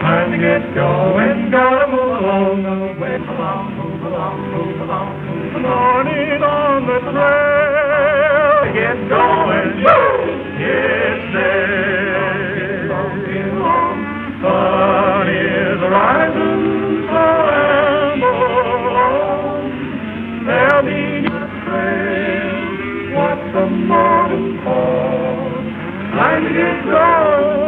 Time to get going, gotta move along the way. Move along, move along, move along. Morning on the trail. Get going, get there. Sun is rising, so amble on. There'll be a trail, what the morning calls. Time to get going.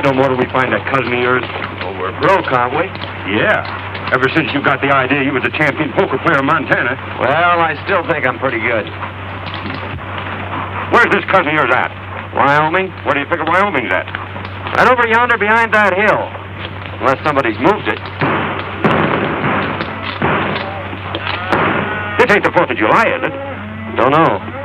No more till we find that cousin of yours. Oh, we're broke, aren't we? Yeah. Ever since you got the idea you were the champion poker player in Montana. Well, I still think I'm pretty good. Where's this cousin of yours at? Wyoming? Where do you figure Wyoming's at? Right over yonder behind that hill. Unless somebody's moved it. This ain't the 4th of July, is it? Don't know.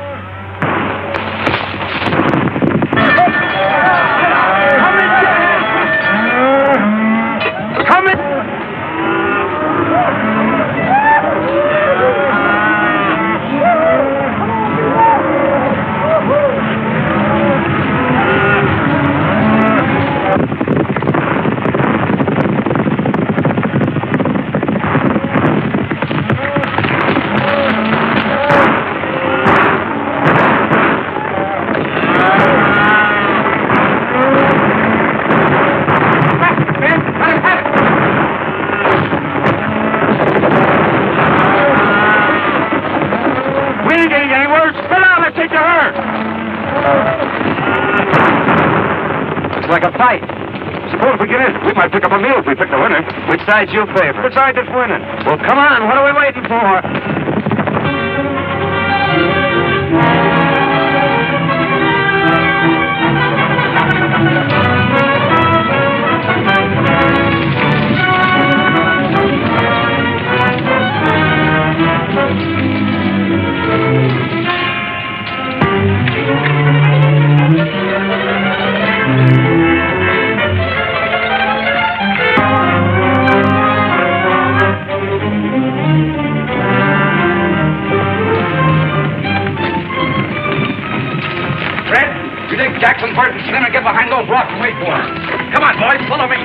Like a fight. Suppose we get in. We might pick up a meal if we pick the winner. Which side's your favorite? Which side that's winning? Well, come on. What are we waiting for? Jackson, Burt, and Slim, get behind those rocks and wait for him. Come on, boys, follow me.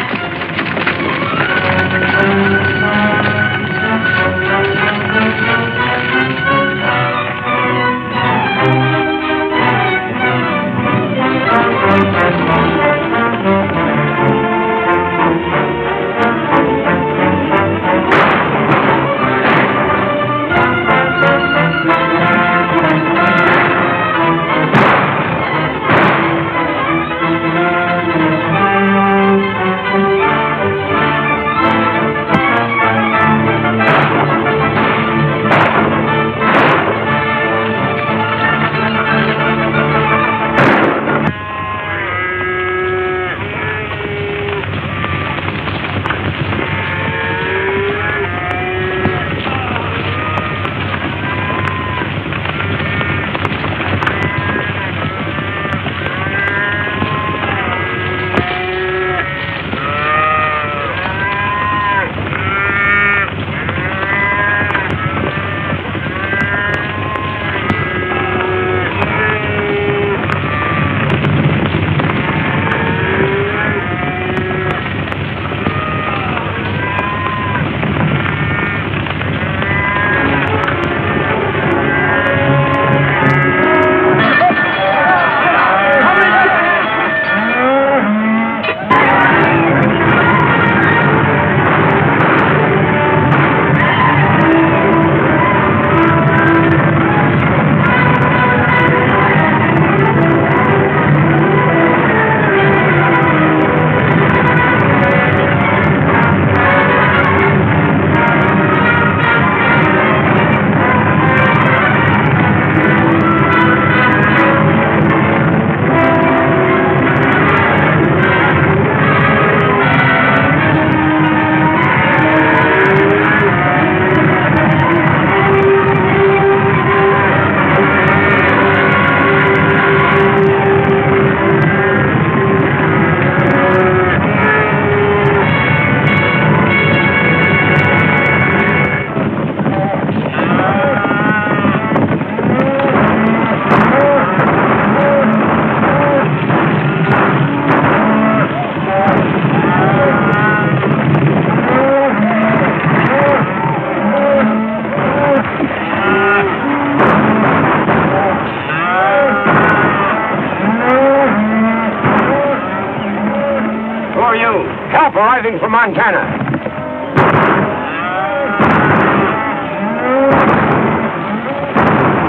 Help arriving from Montana.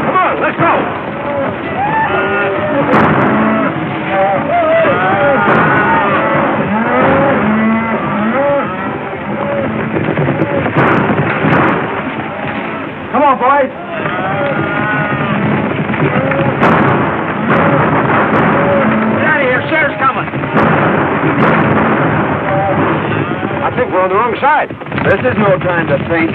Come on, let's go. Come on, boys. Get out of here. Sheriff's coming. I think we're on the wrong side. This is no time to think.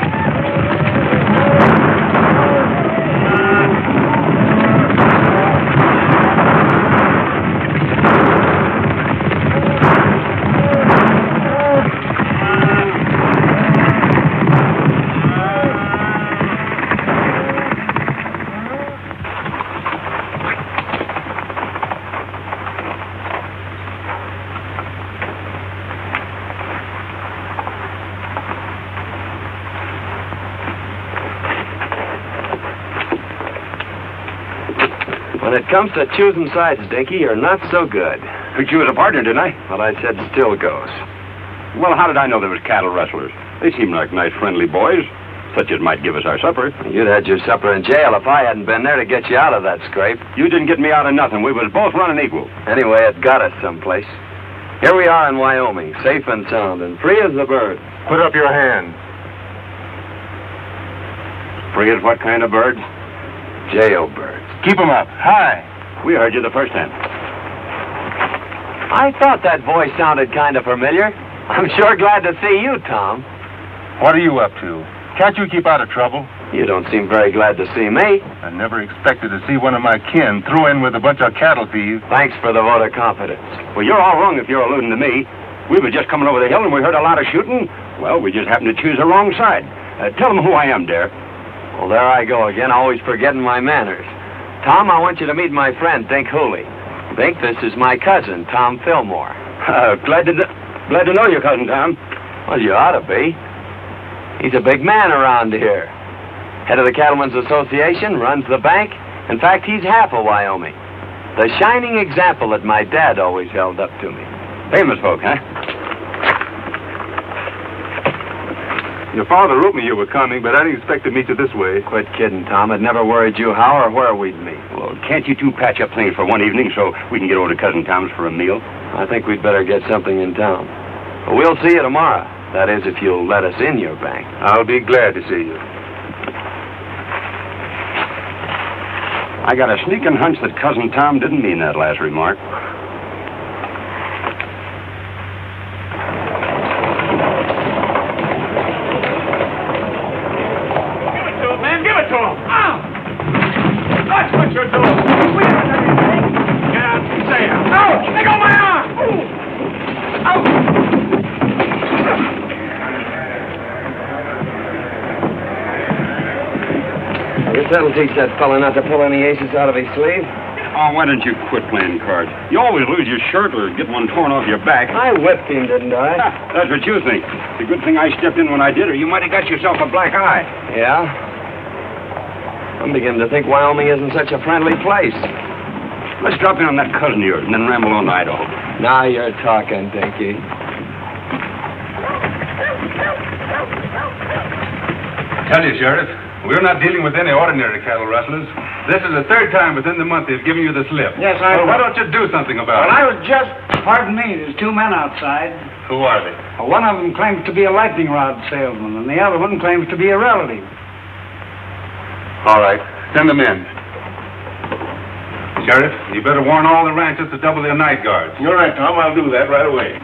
When it comes to choosing sides, Dinky, you're not so good. Picked you as a partner, didn't I? What I said still goes. Well, how did I know there was cattle rustlers? They seem like nice, friendly boys, such as might give us our supper. You'd had your supper in jail if I hadn't been there to get you out of that scrape. You didn't get me out of nothing. We was both running equal. Anyway, it got us someplace. Here we are in Wyoming, safe and sound, and free as a bird. Put up your hand. Free as what kind of bird? Jailbirds. Keep 'em up. Hi. We heard you the first time. I thought that voice sounded kind of familiar. I'm sure glad to see you, Tom. What are you up to? Can't you keep out of trouble? You don't seem very glad to see me. I never expected to see one of my kin throw in with a bunch of cattle thieves. Thanks for the vote of confidence. Well, you're all wrong if you're alluding to me. We were just coming over the hill and we heard a lot of shooting. Well, we just happened to choose the wrong side. Tell them who I am, Dare. Well, there I go again, always forgetting my manners. Tom, I want you to meet my friend, Dink Hooley. Dink, this is my cousin, Tom Fillmore. Glad to know you, Cousin Tom. Well, you ought to be. He's a big man around here. Head of the Cattlemen's Association, runs the bank. In fact, he's half of Wyoming. The shining example that my dad always held up to me. Famous folk, huh? Your father wrote me you were coming, but I didn't expect to meet you this way. Quit kidding, Tom. It never worried you how or where we'd meet. Well, can't you two patch up things for one evening so we can get over to Cousin Tom's for a meal? I think we'd better get something in town. But we'll see you tomorrow. That is, if you'll let us in your bank. I'll be glad to see you. I got a sneaking hunch that Cousin Tom didn't mean that last remark. That's what you're doing. We haven't done anything. Get out and say it. Ouch! Let go of my arm! Ouch! I guess that'll teach that fella not to pull any aces out of his sleeve. Oh, why don't you quit playing cards? You always lose your shirt or get one torn off your back. I whipped him, didn't I? That's what you think. It's a good thing I stepped in when I did, or you might have got yourself a black eye. Yeah? I'm beginning to think Wyoming isn't such a friendly place. Let's drop in on that cousin of yours and then ramble on to Idaho. Now you're talking, Dinky. Tell you, Sheriff, we're not dealing with any ordinary cattle rustlers. This is the third time within the month they've given you the slip. Yes, I... Well, why don't you do something about Well, it? I was just... Pardon me, there's two men outside. Who are they? Well, one of them claims to be a lightning rod salesman, and the other one claims to be a relative. All right, send them in. Sheriff, you better warn all the ranchers to double their night guards. You're right, Tom. I'll do that right away.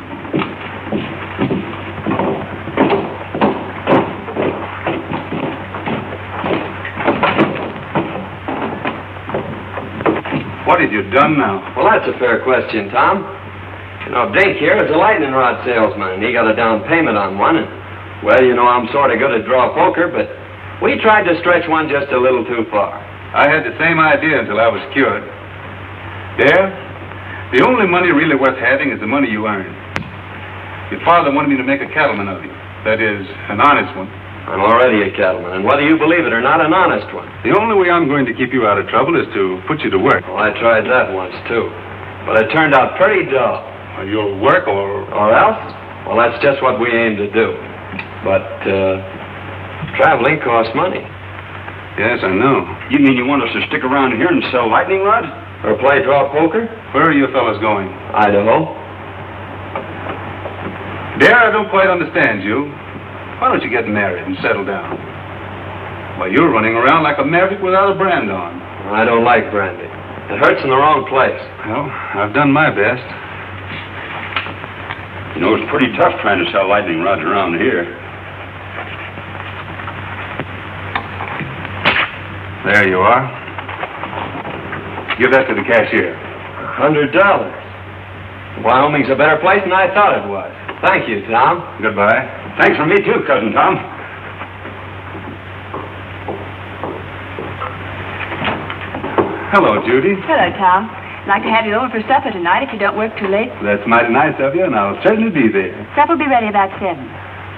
What have you done now? Well, that's a fair question, Tom. You know, Dink here is a lightning rod salesman, and he got a down payment on one. And, well, you know, I'm sort of good at draw poker, but we tried to stretch one just a little too far. I had the same idea until I was cured. There, the only money really worth having is the money you earn. Your father wanted me to make a cattleman of you. That is, an honest one. I'm already a cattleman, and whether you believe it or not, an honest one. The only way I'm going to keep you out of trouble is to put you to work. Well, I tried that once, too. But it turned out pretty dull. Well, you'll work or... Or else? Well, that's just what we aim to do. But, traveling costs money. Yes, I know. You mean you want us to stick around here and sell lightning rods? Or play draw poker? Where are you fellas going? Idaho. Dare, I don't quite understand you. Why don't you get married and settle down? Why, you're running around like a maverick without a brand on. I don't like brandy. It hurts in the wrong place. Well, I've done my best. You know, it's pretty tough trying to sell lightning rods around here. There you are. Give that to the cashier. $100. Wyoming's a better place than I thought it was. Thank you, Tom. Goodbye. Thanks from me, too, Cousin Tom. Hello, Judy. Hello, Tom. I'd like to have you over for supper tonight if you don't work too late. That's mighty nice of you, and I'll certainly be there. Supper will be ready about 7.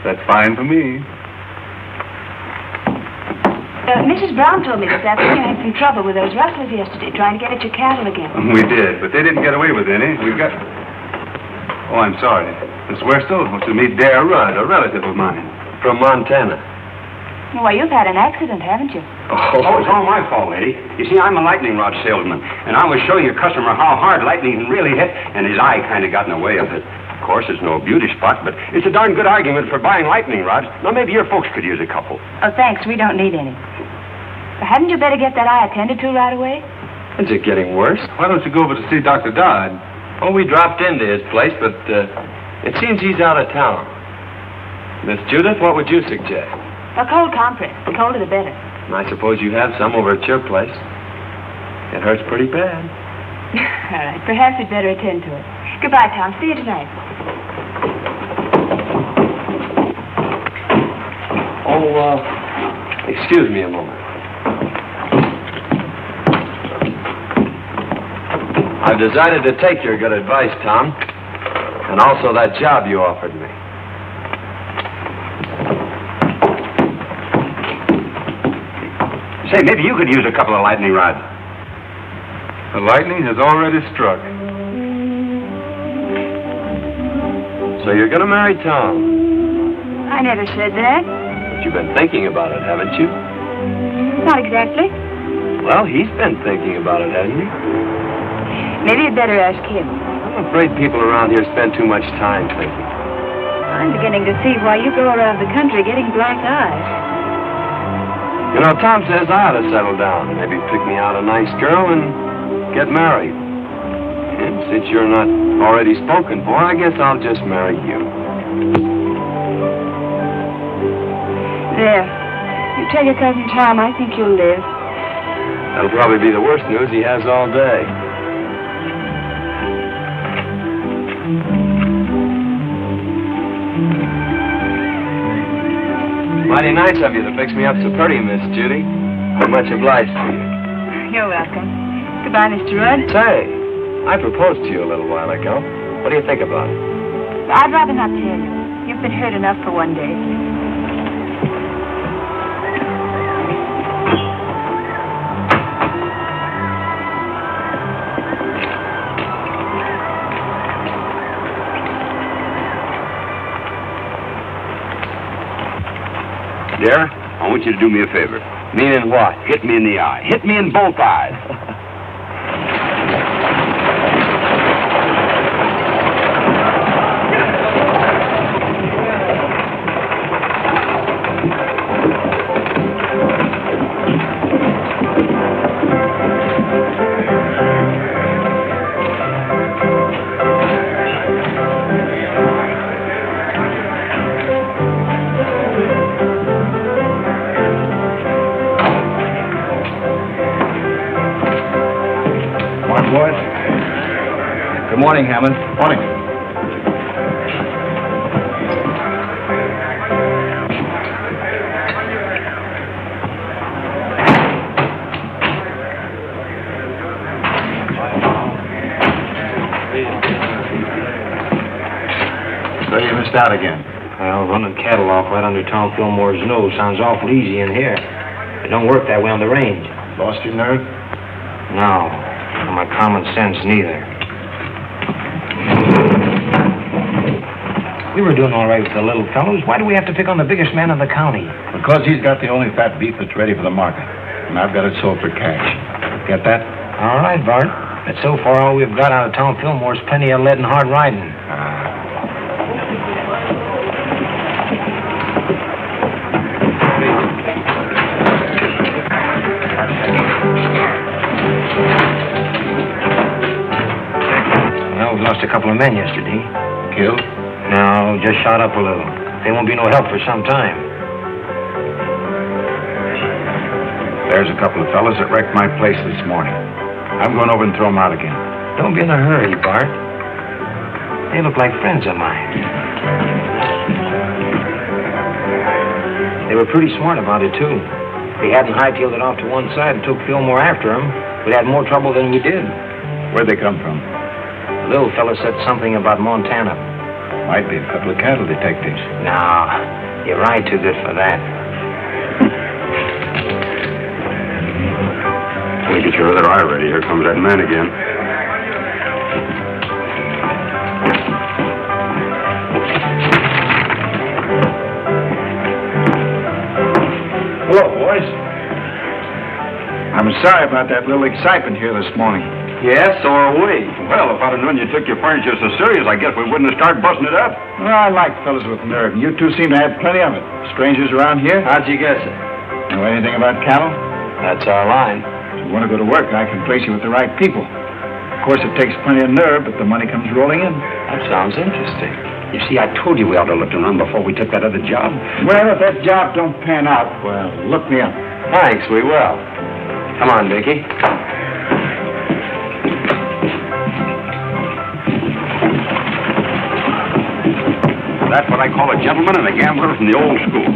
That's fine for me. Mrs. Brown told me this afternoon you had some trouble with those rustlers yesterday, trying to get at your cattle again. We did, but they didn't get away with any. We got... Oh, I'm sorry. Miss Westel wants to meet Dare Rudd, a relative of mine. From Montana. Well, you've had an accident, haven't you? Oh, it's all my fault, lady. You see, I'm a lightning rod salesman, and I was showing your customer how hard lightning can really hit, and his eye kind of got in the way of it. Of course, it's no beauty spot, but it's a darn good argument for buying lightning rods. Now, maybe your folks could use a couple. Oh, thanks. We don't need any. But hadn't you better get that eye attended to right away? Is it getting worse? Why don't you go over to see Dr. Dodd? Oh, we dropped into his place, but it seems he's out of town. Miss Judith, what would you suggest? A cold compress. The colder the better. I suppose you have some over at your place. It hurts pretty bad. All right. Perhaps we'd better attend to it. Goodbye, Tom. See you tonight. Oh, excuse me a moment. I've decided to take your good advice, Tom. And also that job you offered me. Say, maybe you could use a couple of lightning rods. The lightning has already struck. So you're going to marry Tom? I never said that. But you've been thinking about it, haven't you? Not exactly. Well, he's been thinking about it, hasn't he? Maybe you'd better ask him. I'm afraid people around here spend too much time thinking. I'm beginning to see why you go around the country getting black eyes. You know, Tom says I ought to settle down. Maybe pick me out a nice girl and get married. And since you're not already spoken for, I guess I'll just marry you. There. You tell your cousin Tom I think you'll live. That'll probably be the worst news he has all day. Mighty nice of you to fix me up so pretty, Miss Judy. I'm much obliged to you. You're welcome. Goodbye, Mr. Rudd. Say, I proposed to you a little while ago. What do you think about it? I'd rather not tell you. You've been hurt enough for one day. Dare, I want you to do me a favor. Meaning what? Hit me in the eye. Hit me in both eyes. Good morning, Hammond. Morning. So you missed out again. Well, running cattle off right under Tom Fillmore's nose sounds awful easy in here. It don't work that way on the range. Lost your nerve? No, or my common sense neither. We were doing all right with the little fellows. Why do we have to pick on the biggest man in the county? Because he's got the only fat beef that's ready for the market. And I've got it sold for cash. Get that? All right, Bart. But so far, all we've got out of town Fillmore's plenty of lead and hard riding. Well, we lost a couple of men yesterday. Killed? No, just shot up a little. They won't be no help for some time. There's a couple of fellas that wrecked my place this morning. I'm going over and throw them out again. Don't be in a hurry, Bart. They look like friends of mine. They were pretty smart about it, too. If they hadn't hightailed it off to one side and took Fillmore after them, we'd had more trouble than we did. Where'd they come from? The little fella said something about Montana. Might be a couple of cattle detectives. No, you ride too good for that. Get your other eye ready. Here comes that man again. Hello, boys. I'm sorry about that little excitement here this morning. Yes, so are we. Well, if I'd have known you took your furniture so serious, I guess we wouldn't have started busting it up. Well, I like fellas with nerve, and you two seem to have plenty of it. Strangers around here? How'd you guess it? Know anything about cattle? That's our line. If you want to go to work, I can place you with the right people. Of course, it takes plenty of nerve, but the money comes rolling in. That sounds interesting. You see, I told you we ought to look around before we took that other job. Well, if that job don't pan out, well, look me up. Thanks, we will. Come on, Dickie. That's what I call a gentleman and a gambler from the old school.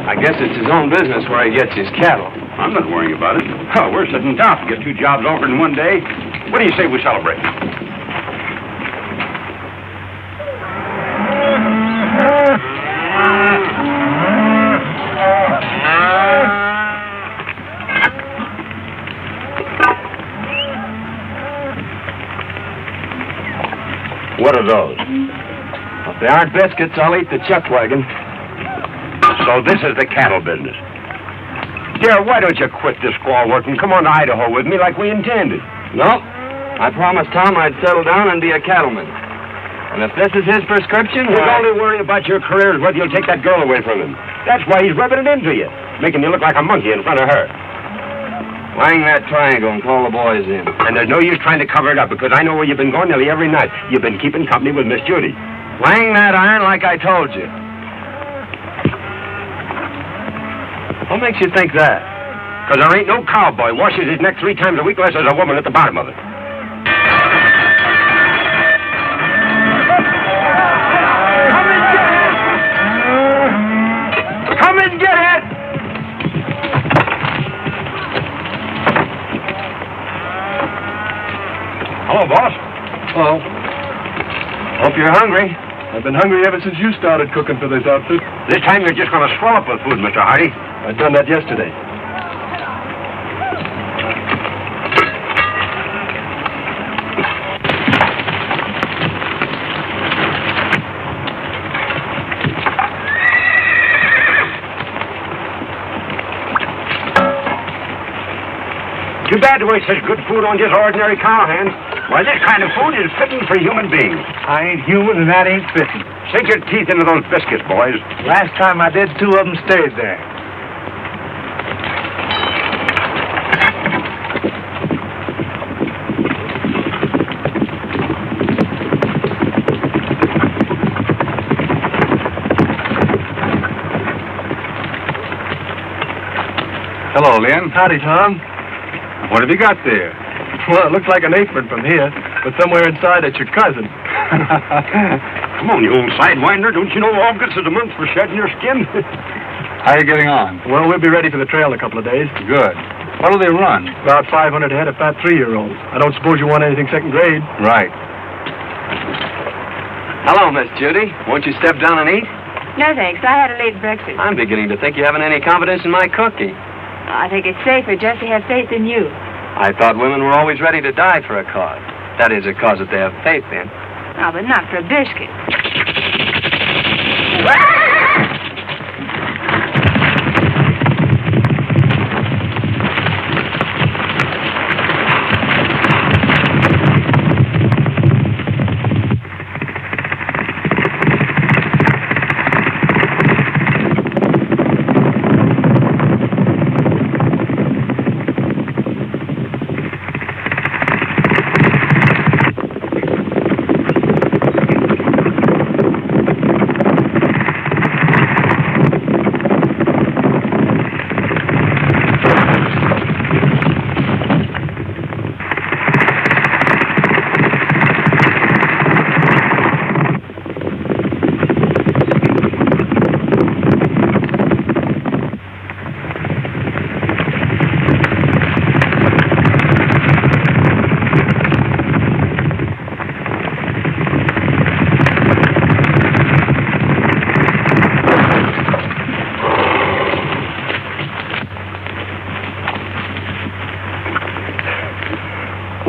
I guess it's his own business where he gets his cattle. I'm not worrying about it. Oh, we're sitting down to get two jobs offered in one day. What do you say we celebrate? What are those? If they aren't biscuits, I'll eat the chuck wagon. So this is the cattle business. Dear, why don't you quit this squaw work and come on to Idaho with me like we intended? Nope. I promised Tom I'd settle down and be a cattleman. And if this is his prescription, His only worry about your career is whether you'll take that girl away from him. That's why he's rubbing it into you, making you look like a monkey in front of her. Wang that triangle and call the boys in. And there's no use trying to cover it up, because I know where you've been going nearly every night. You've been keeping company with Miss Judy. Wang that iron like I told you. What makes you think that? Because there ain't no cowboy washes his neck 3 times a week unless there's a woman at the bottom of it. Come and get it! Hello, boss. Hello. Hope you're hungry. I've been hungry ever since you started cooking for this outfit. This time you're just going to swell up with food, Mr. Hardy. I've done that yesterday. Too bad to waste such good food on just ordinary cowhands. Why, this kind of food is fitting for human beings. I ain't human, and that ain't fitting. Sink your teeth into those biscuits, boys. Last time I did, 2 of them stayed there. Hello, Lynn. Howdy, Tom. What have you got there? Well, it looks like an apron from here, but somewhere inside it's your cousin. Come on, you old sidewinder. Don't you know August is the month for shedding your skin? How are you getting on? Well, we'll be ready for the trail in a couple of days. Good. What'll they run? About 500 head of fat 3-year-olds. I don't suppose you want anything second grade. Right. Hello, Miss Judy. Won't you step down and eat? No, thanks. I had a late breakfast. I'm beginning to think you haven't any confidence in my cooking. I think it's safer just to have faith in you. I thought women were always ready to die for a cause. That is, a cause that they have faith in. Oh, but not for a biscuit.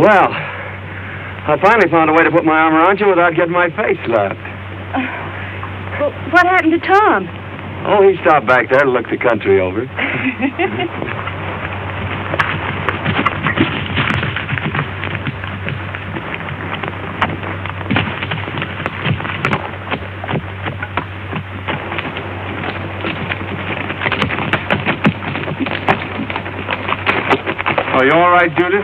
Well, I finally found a way to put my arm around you without getting my face slapped. Well, what happened to Tom? Oh, he stopped back there to look the country over. Are you all right, Judy?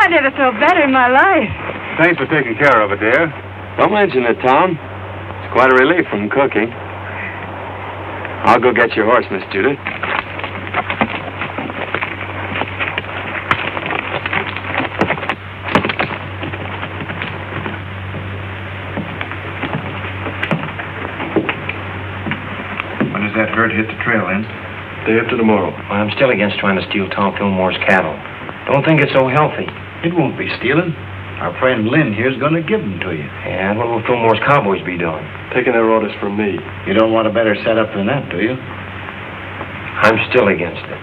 I never felt better in my life. Thanks for taking care of it, dear. Don't mention it, Tom. It's quite a relief from cooking. I'll go get your horse, Miss Judith. When does that herd hit the trail, Lynn? Day after tomorrow. Well, I'm still against trying to steal Tom Fillmore's cattle. Don't think it's so healthy. It won't be stealing. Our friend Lynn here's going to give them to you. Yeah, what will Fillmore's cowboys be doing? Taking their orders from me. You don't want a better setup than that, do you? I'm still against it.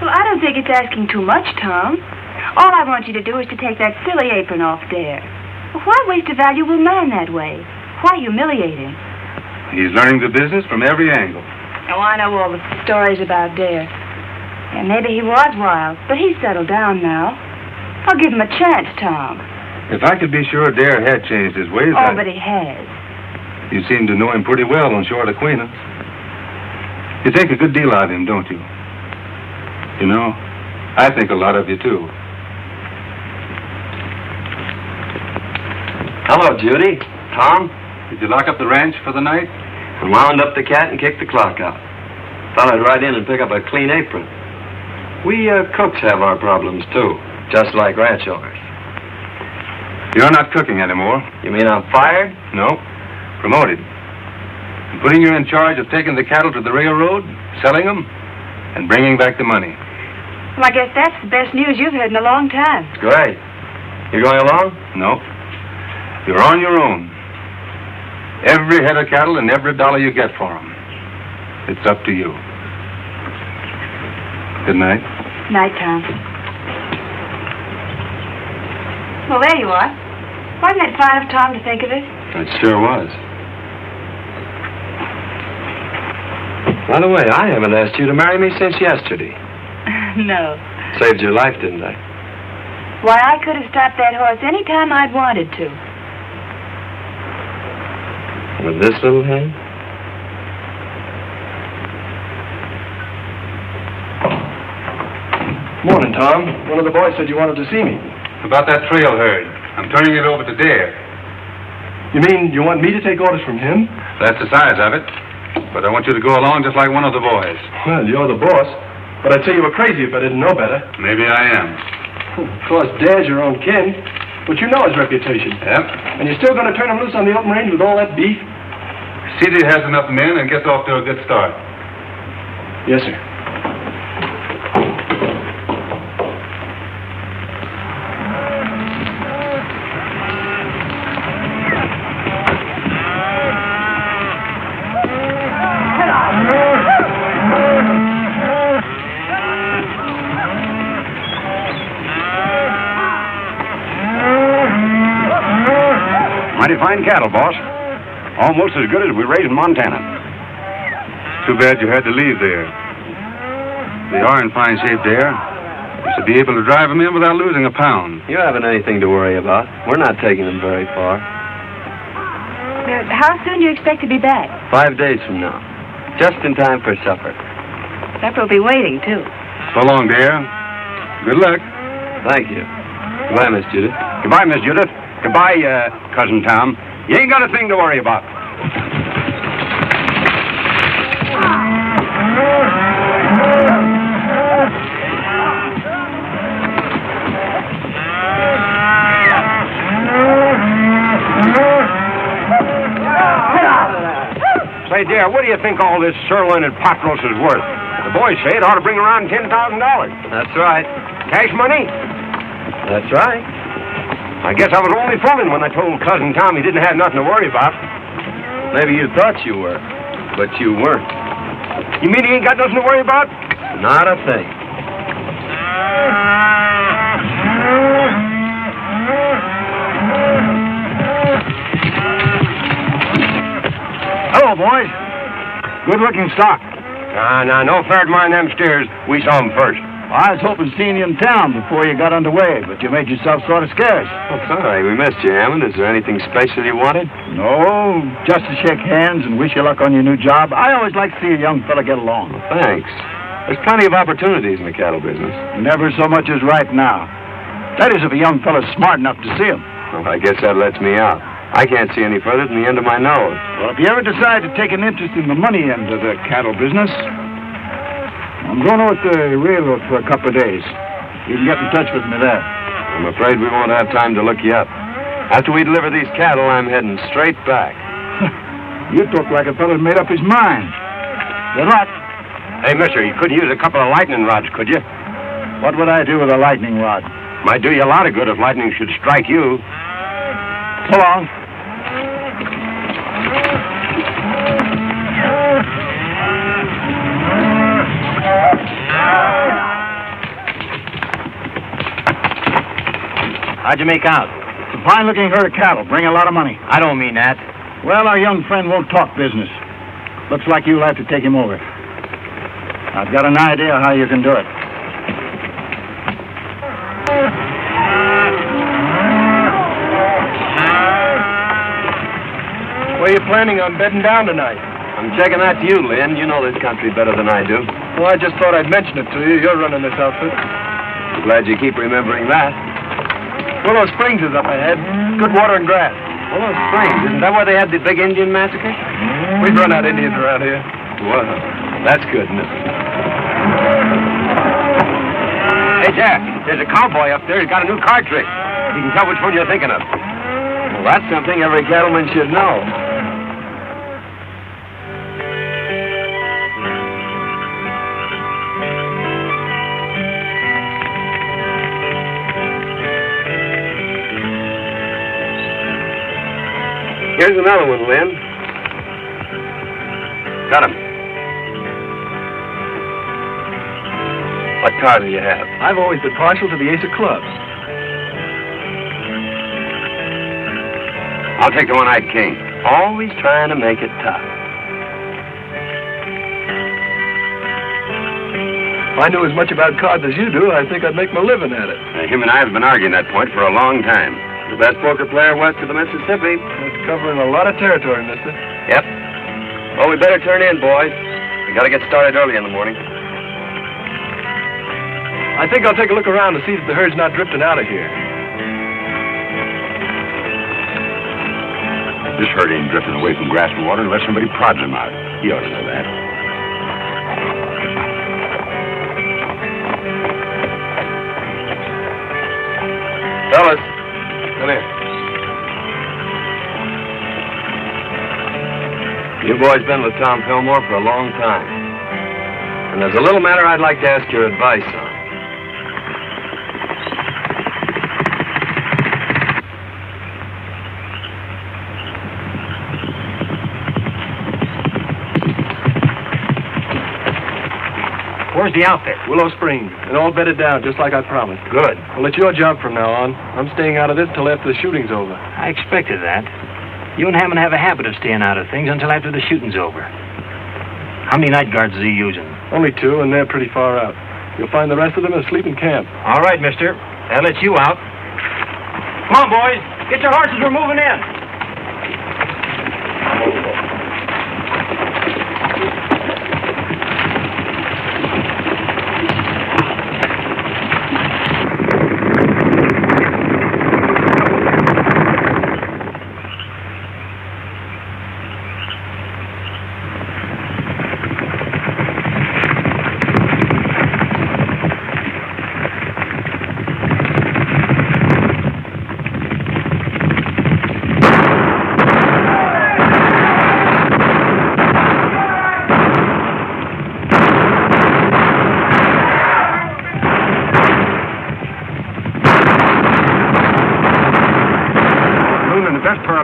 Well, I don't think it's asking too much, Tom. All I want you to do is to take that silly apron off there. Well, why waste a valuable man that way? Why humiliate him? He's learning the business from every angle. Oh, I know all the stories about Dare. And maybe he was wild, but he's settled down now. I'll give him a chance, Tom. If I could be sure Dare had changed his ways, Oh, but he has. You seem to know him pretty well on short acquaintance. You think a good deal of him, don't you? You know, I think a lot of you, too. Hello, Judy. Tom? Did you lock up the ranch for the night? I wound up the cat and kicked the clock out. Thought I'd ride in and pick up a clean apron. We cooks have our problems, too, just like ranch owners. You're not cooking anymore. You mean I'm fired? No. Promoted. I'm putting you in charge of taking the cattle to the railroad, selling them, and bringing back the money. Well, I guess that's the best news you've heard in a long time. Great. You going along? No. You're on your own. Every head of cattle and every dollar you get for them. It's up to you. Good night. Night, Tom. Well, there you are. Wasn't it fine of Tom to think of it? It sure was. By the way, I haven't asked you to marry me since yesterday. No. Saved your life, didn't I? Why, I could have stopped that horse any time I'd wanted to. With this little hand? Morning, Tom. One of the boys said you wanted to see me. About that trail herd. I'm turning it over to Dare. You mean you want me to take orders from him? That's the size of it. But I want you to go along just like one of the boys. Well, you're the boss. But I'd say you were crazy if I didn't know better. Maybe I am. Of course, Dare's your own kin. But you know his reputation. Yep. And you're still going to turn him loose on the open range with all that beef? CD has enough men and gets off to a good start. Yes, sir. Mighty fine cattle, boss. Almost as good as we raise in Montana. Too bad you had to leave there. They are in fine shape there. You should be able to drive them in without losing a pound. You haven't anything to worry about. We're not taking them very far. How soon do you expect to be back? 5 days from now. Just in time for supper. Supper will be waiting, too. So long, Dare. Good luck. Thank you. Goodbye, Miss Judith. Goodbye, Miss Judith. Goodbye, Cousin Tom. You ain't got a thing to worry about. Say, dear, what do you think all this sirloin and pot roast is worth? The boys say it ought to bring around $10,000. That's right. Cash money? That's right. I guess I was only fooling when I told Cousin Tom he didn't have nothing to worry about. Maybe you thought you were, but you weren't. You mean he ain't got nothing to worry about? Not a thing. boys. Good-looking stock. No fair to mind them steers. We saw them first. I was hoping seeing you in town before you got underway, but you made yourself sort of scarce. Oh, sorry, we missed you, Hammond. Is there anything special you wanted? No, just to shake hands and wish you luck on your new job. I always like to see a young fella get along. Well, thanks. There's plenty of opportunities in the cattle business. Never so much as right now. That is, if a young fella's smart enough to see him. Well, I guess that lets me out. I can't see any further than the end of my nose. Well, if you ever decide to take an interest in the money end of the cattle business, I'm going over to the railroad for a couple of days. You can get in touch with me there. I'm afraid we won't have time to look you up. After we deliver these cattle, I'm heading straight back. You talk like a fella's made up his mind. Good luck. Hey, mister, you couldn't use a couple of lightning rods, could you? What would I do with a lightning rod? Might do you a lot of good if lightning should strike you. So long. How'd you make out? It's a fine-looking herd of cattle. Bring a lot of money. I don't mean that. Well, our young friend won't talk business. Looks like you'll have to take him over. I've got an idea how you can do it. Where you planning on bedding down tonight? I'm checking that to you, Lynn. You know this country better than I do. Well, I just thought I'd mention it to you. You're running this outfit. I'm glad you keep remembering that. Willow Springs is up ahead. Good water and grass. Willow Springs, isn't that where they had the big Indian massacre? We've run out Indians around here. Well, that's good, isn't it? Hey, Jack, there's a cowboy up there. He's got a new card trick. You can tell which one you're thinking of. Well, that's something every cattleman should know. Here's another one, Lynn. Got him. What card do you have? I've always been partial to the ace of clubs. I'll take the one-eyed king. Always trying to make it tough. If I knew as much about cards as you do, I think I'd make my living at it. Him and I have been arguing that point for a long time. The best poker player west of the Mississippi. That's covering a lot of territory, mister. Yep. Well, we better turn in, boys. We gotta get started early in the morning. I think I'll take a look around to see that the herd's not drifting out of here. This herd ain't drifting away from grass and water unless somebody prods him out. You ought to know that. Fellas, come here. You boys been with Tom Fillmore for a long time. And there's a little matter I'd like to ask your advice on. Where's the outfit? Willow Springs, and all bedded down, just like I promised. Good. Well, it's your job from now on. I'm staying out of this till after the shooting's over. I expected that. You and Hammond have a habit of staying out of things until after the shooting's over. How many night guards is he using? Only 2, and they're pretty far out. You'll find the rest of them asleep in camp. All right, mister. That lets you out. Come on, boys. Get your horses. We're moving in.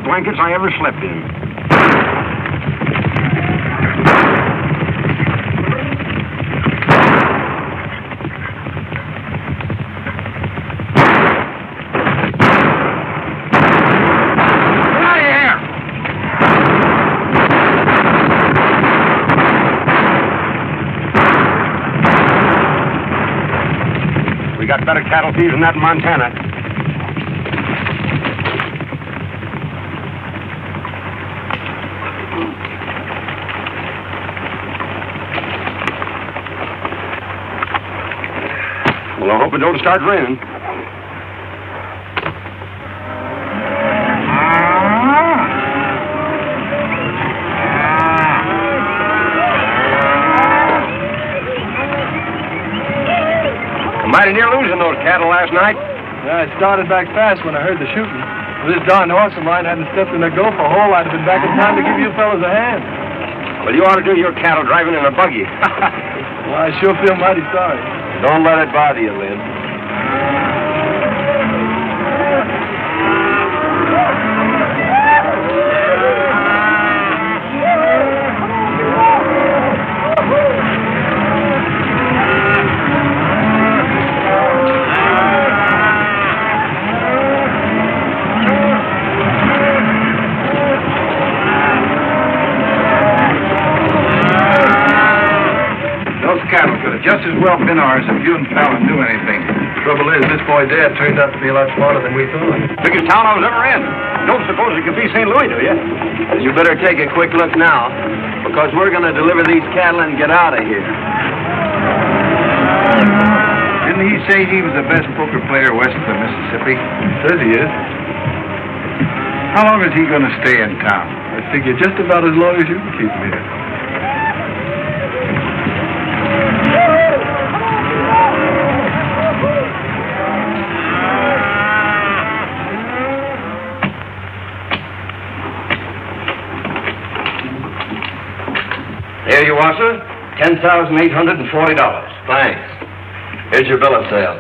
Blankets I ever slept in. Get out of here! better cattle thieves than that in Montana. Well, I hope it don't start raining. Mighty near losing those cattle last night. Yeah, I started back fast when I heard the shooting. If this darn horse of mine hadn't stepped in the gopher hole, I'd have been back in time to give you fellas a hand. Well, you ought to do your cattle driving in a buggy. Well, I sure feel mighty sorry. Don't let it bother you, Lynn. Cattle could have just as well been ours if you and Fallon knew anything. Trouble is, this boy Dad turned out to be a lot smarter than we thought. Biggest town I was ever in. Don't suppose it could be St. Louis, do you? You better take a quick look now, because we're going to deliver these cattle and get out of here. Didn't he say he was the best poker player west of the Mississippi? Says he is. How long is he going to stay in town? I figure just about as long as you can keep him here. Here you are, sir. $10,840. Thanks. Here's your bill of sale.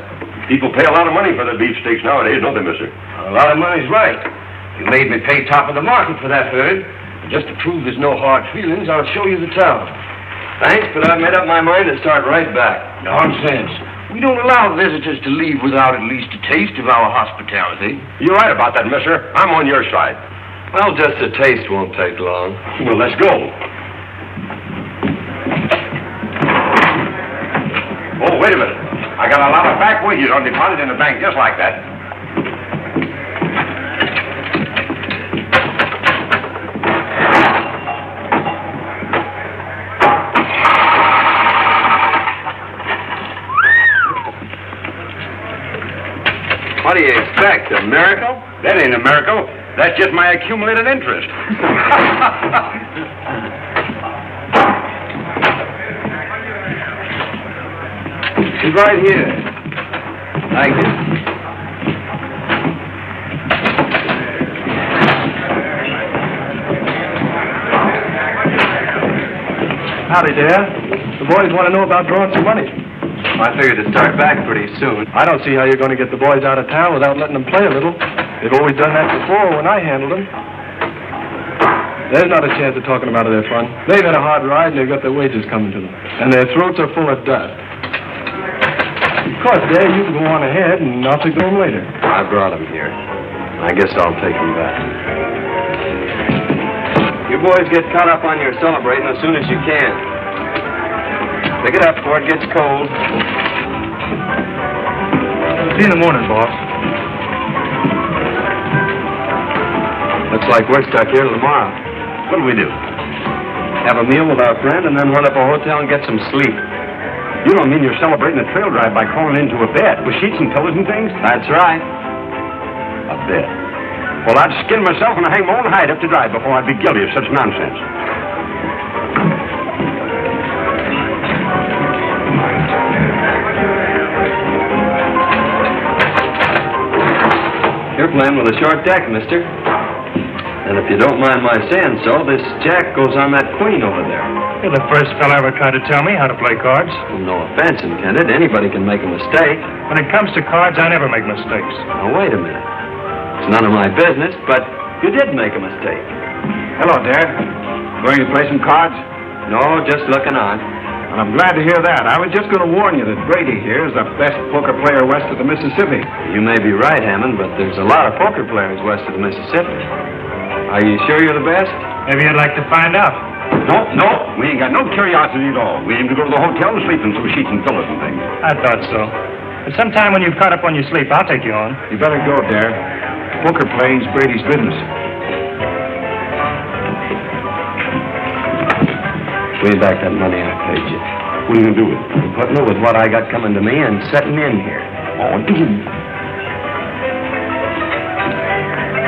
People pay a lot of money for their beefsteaks nowadays, don't they, mister? A lot of money's right. You made me pay top of the market for that herd. And just to prove there's no hard feelings, I'll show you the town. Thanks, but I've made up my mind to start right back. Nonsense. We don't allow visitors to leave without at least a taste of our hospitality. You're right about that, mister. I'm on your side. Well, just a taste won't take long. Well, let's go. Oh, wait a minute. I got a lot of back wages on deposit in the bank just like that. What do you expect, a miracle? That ain't a miracle. That's just my accumulated interest. He's right here. Thank you. Howdy, Dad. The boys want to know about drawing some money. I figured to start back pretty soon. I don't see how you're going to get the boys out of town without letting them play a little. They've always done that before when I handled them. There's not a chance of talking about their fun. They've had a hard ride and they've got their wages coming to them. And their throats are full of dust. Of course, Dad, you can go on ahead and I'll take them later. I brought them here. I guess I'll take them back. You boys get caught up on your celebrating as soon as you can. Pick it up before it gets cold. See you in the morning, boss. Looks like we're stuck here till tomorrow. What'll we do? Have a meal with our friend and then run up a hotel and get some sleep. You don't mean you're celebrating a trail drive by crawling into a bed with sheets and pillows and things? That's right. A bed. Well, I'd skin myself and hang my own hide up to dry before I'd be guilty of such nonsense. You're playing with a short deck, mister. And if you don't mind my saying so, this jack goes on that queen over there. You're the first fella ever tried to tell me how to play cards. Well, no offense intended. Anybody can make a mistake. When it comes to cards, I never make mistakes. Now, wait a minute. It's none of my business, but you did make a mistake. Hello, Dad. Going to play some cards? No, just looking on. Well, I'm glad to hear that. I was just going to warn you that Brady here is the best poker player west of the Mississippi. You may be right, Hammond, but there's a lot of poker players west of the Mississippi. Are you sure you're the best? Maybe you'd like to find out. No, we ain't got no curiosity at all. We aim to go to the hotel and sleep in some sheets and pillows and things. I thought so. But sometime when you've caught up on your sleep, I'll take you on. You better go, Dare. Poker playing's Brady's business. Way back that money I paid you. What are you going to do with it? I'm putting it with what I got coming to me and setting in here. Oh,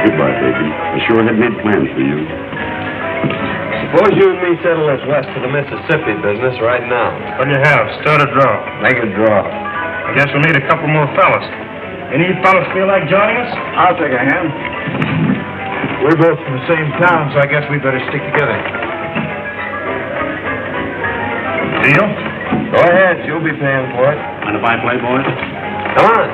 goodbye, baby. I sure had made plans for you. Suppose you and me settle this west of the Mississippi business right now. What do you have? Start a draw. Make a draw. I guess we'll need a couple more fellas. Any of you fellas feel like joining us? I'll take a hand. We're both from the same town, so I guess we better stick together. Deal? Go ahead. You'll be paying for it. Mind if I play, boys? Come on.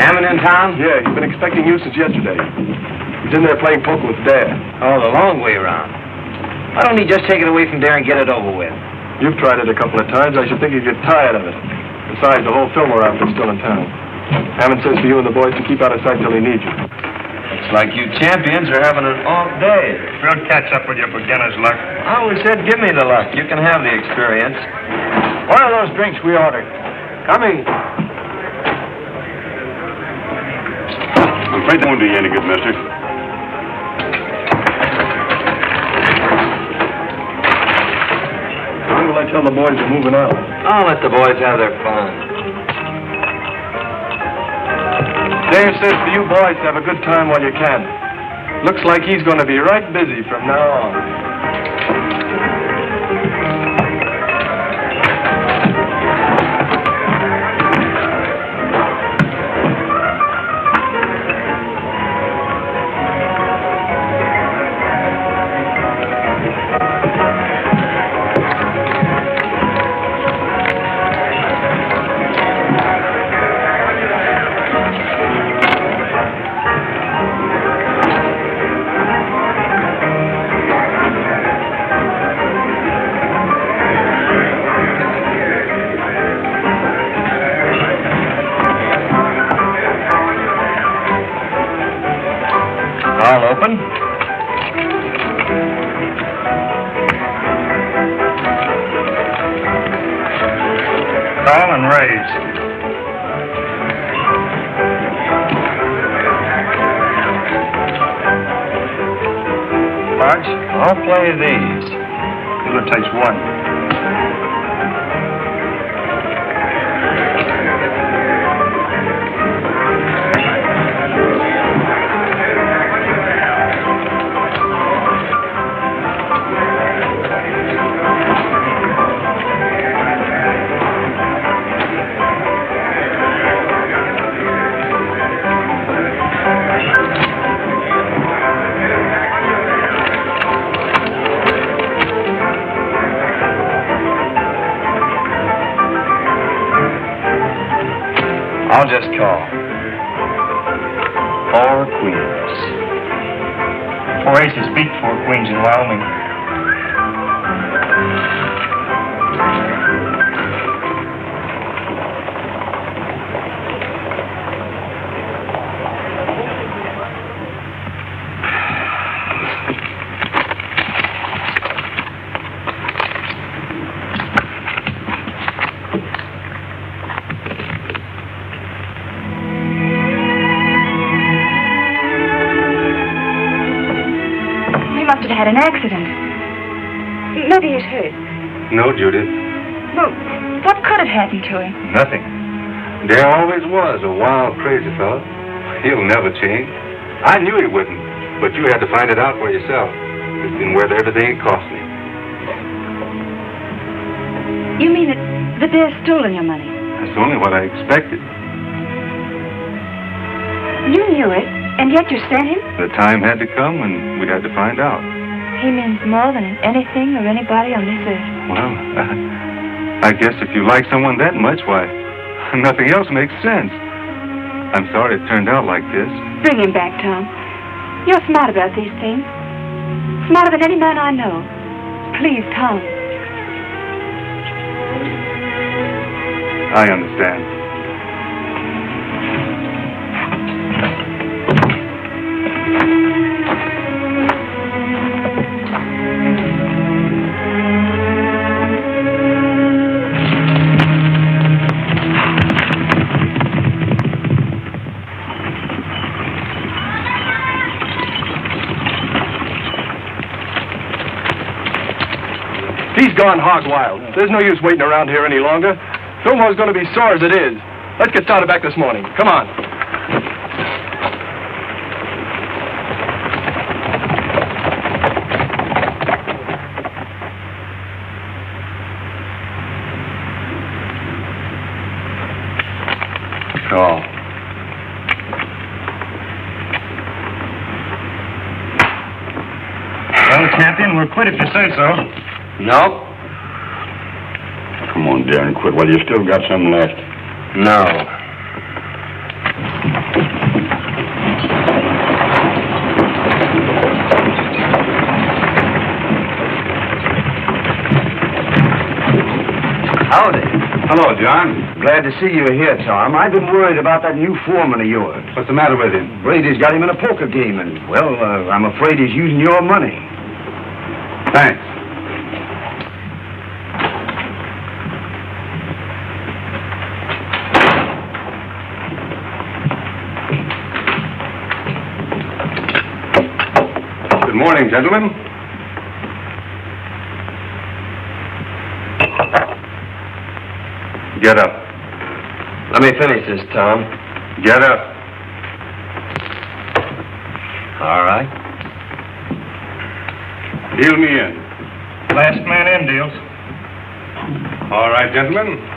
Hammond in town? Yeah, he's been expecting you since yesterday. He's in there playing poker with Dad. Oh, the long way around. Why don't he just take it away from there and get it over with? You've tried it a couple of times. I should think you'd get tired of it. Besides, the whole Fillmore outfit's still in town. Hammond says for you and the boys to keep out of sight till he needs you. Looks like you champions are having an off day. We'll catch up with your beginner's luck. I always said, give me the luck. You can have the experience. What are those drinks we ordered? Coming. I'm afraid that won't do you any good, mister. When will I tell the boys you're moving out? I'll let the boys have their fun. Dave says for you boys to have a good time while you can. Looks like he's going to be right busy from now on. All open. Call and raise. March, I'll play these. It takes one. I'll just call. 4 queens. 4 aces beat 4 queens in Wyoming. Had an accident. Maybe he's hurt. No, Judy. Well, what could have happened to him? Nothing. Dare always was a wild, crazy fella. He'll never change. I knew he wouldn't, but you had to find it out for yourself. It's been worth everything it cost me. You mean that they're stolen your money? That's only what I expected. You knew it, and yet you sent him? The time had to come, and we had to find out. He means more than anything or anybody on this earth. Well, I guess if you like someone that much, why, nothing else makes sense. I'm sorry it turned out like this. Bring him back, Tom. You're smart about these things. Smarter than any man I know. Please, Tom. I understand. He's gone hog wild. There's no use waiting around here any longer. Fillmore's going to be sore as it is. Let's get started back this morning. Come on. Oh. Well, Champion, we'll quit if you say so. No? Come on, Darren, quit while you still got some left. No. Howdy. Hello, John. Glad to see you here, Tom. I've been worried about that new foreman of yours. What's the matter with him? Brady's got him in a poker game, and, well, I'm afraid he's using your money. Thanks. Good morning, gentlemen. Get up. Let me finish this, Tom. Get up. All right. Deal me in. Last man in deals. All right, gentlemen.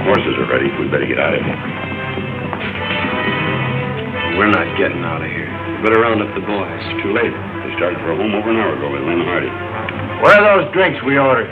Horses are ready. We better get out of here. We're not getting out of here. Better round up the boys. Too late. They started for home over an hour ago with Lynn Hardy. Where are those drinks we ordered?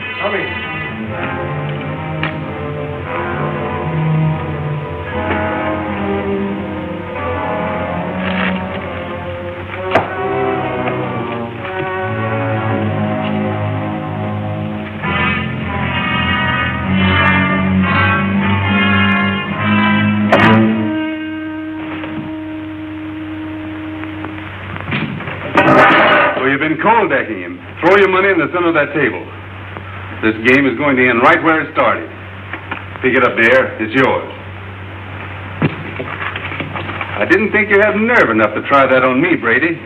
So you've been cold decking him. Throw your money in the center of that table. This game is going to end right where it started. Pick it up there. It's yours. I didn't think you had nerve enough to try that on me, Brady.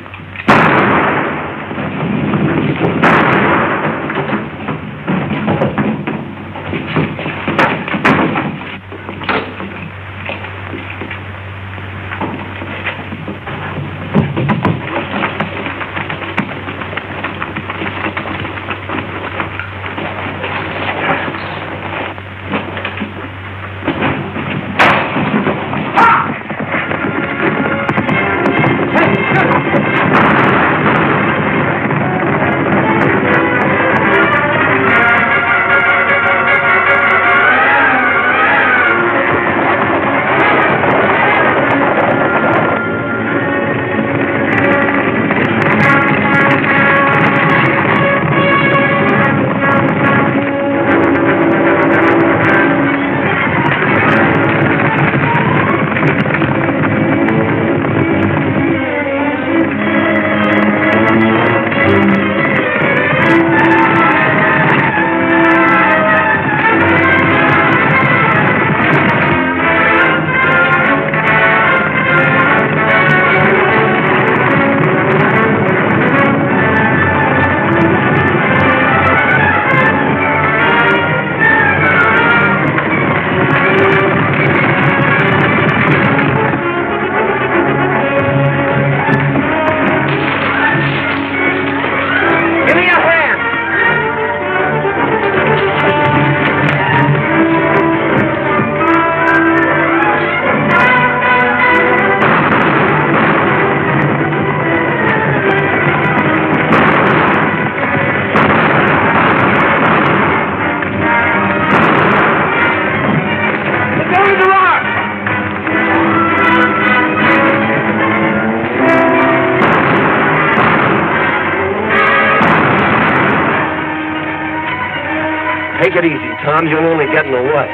Take it easy, Tom. You'll only get in the way.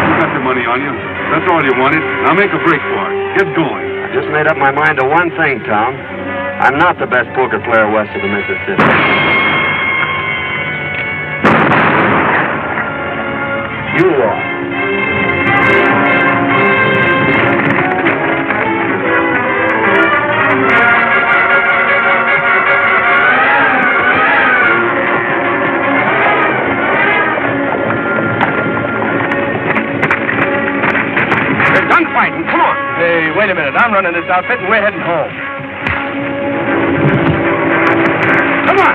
You got the money on you. That's all you wanted. Now make a break for it. Get going. I just made up my mind to one thing, Tom. I'm not the best poker player west of the Mississippi. You are. Come on. Hey, wait a minute. I'm running this outfit, and we're heading home. Come on.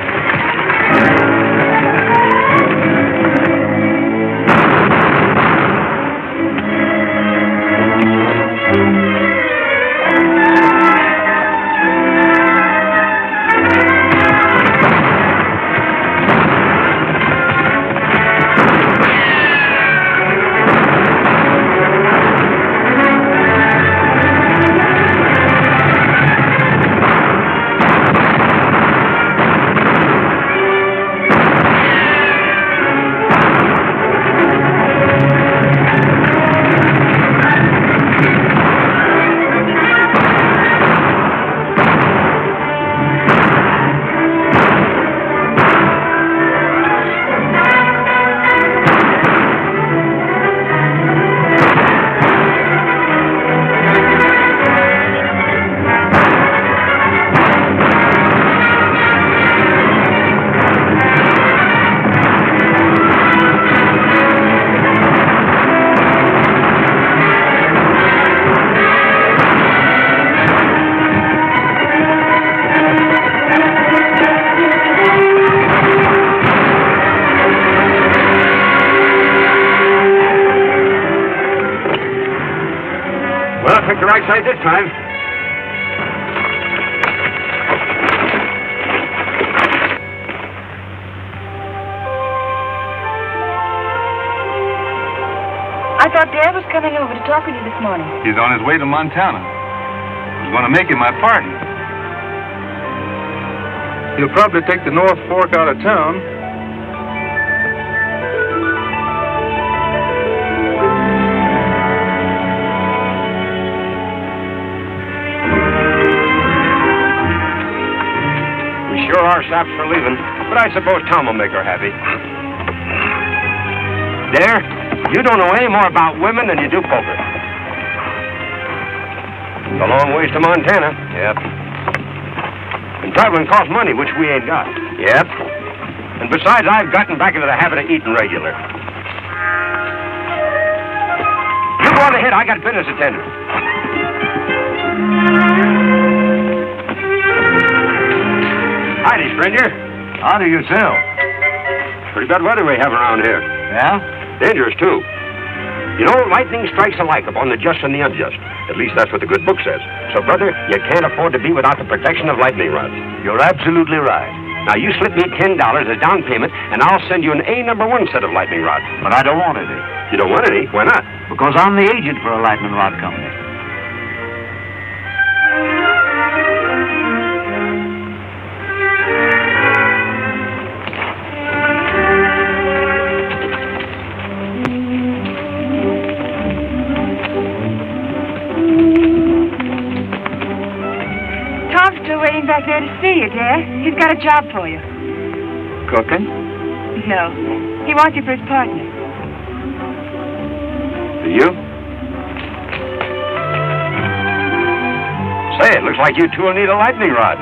Well, I picked the right side this time. I thought Dad was coming over to talk with you this morning. He's on his way to Montana. I was going to make him my partner. He'll probably take the North Fork out of town. We sure are saps for leaving, but I suppose Tom will make her happy. There, you don't know any more about women than you do poker. It's a long ways to Montana. Yep. And traveling costs money, which we ain't got. Yep. And besides, I've gotten back into the habit of eating regular. You go on ahead. I got business to tend to. Howdy, stranger. How do you sell? Pretty bad weather we have around here. Yeah? Dangerous, too. You know, lightning strikes alike upon the just and the unjust. At least that's what the good book says. So, brother, you can't afford to be without the protection of lightning rods. You're absolutely right. Now, you slip me $10 as down payment, and I'll send you an A-number 1 set of lightning rods. But I don't want any. You don't want any? Why not? Because I'm the agent for a lightning rod company. Waiting back there to see you, Dad. He's got a job for you. Cooking? No. He wants you for his partner. For you? Say, it looks like you two will need a lightning rod.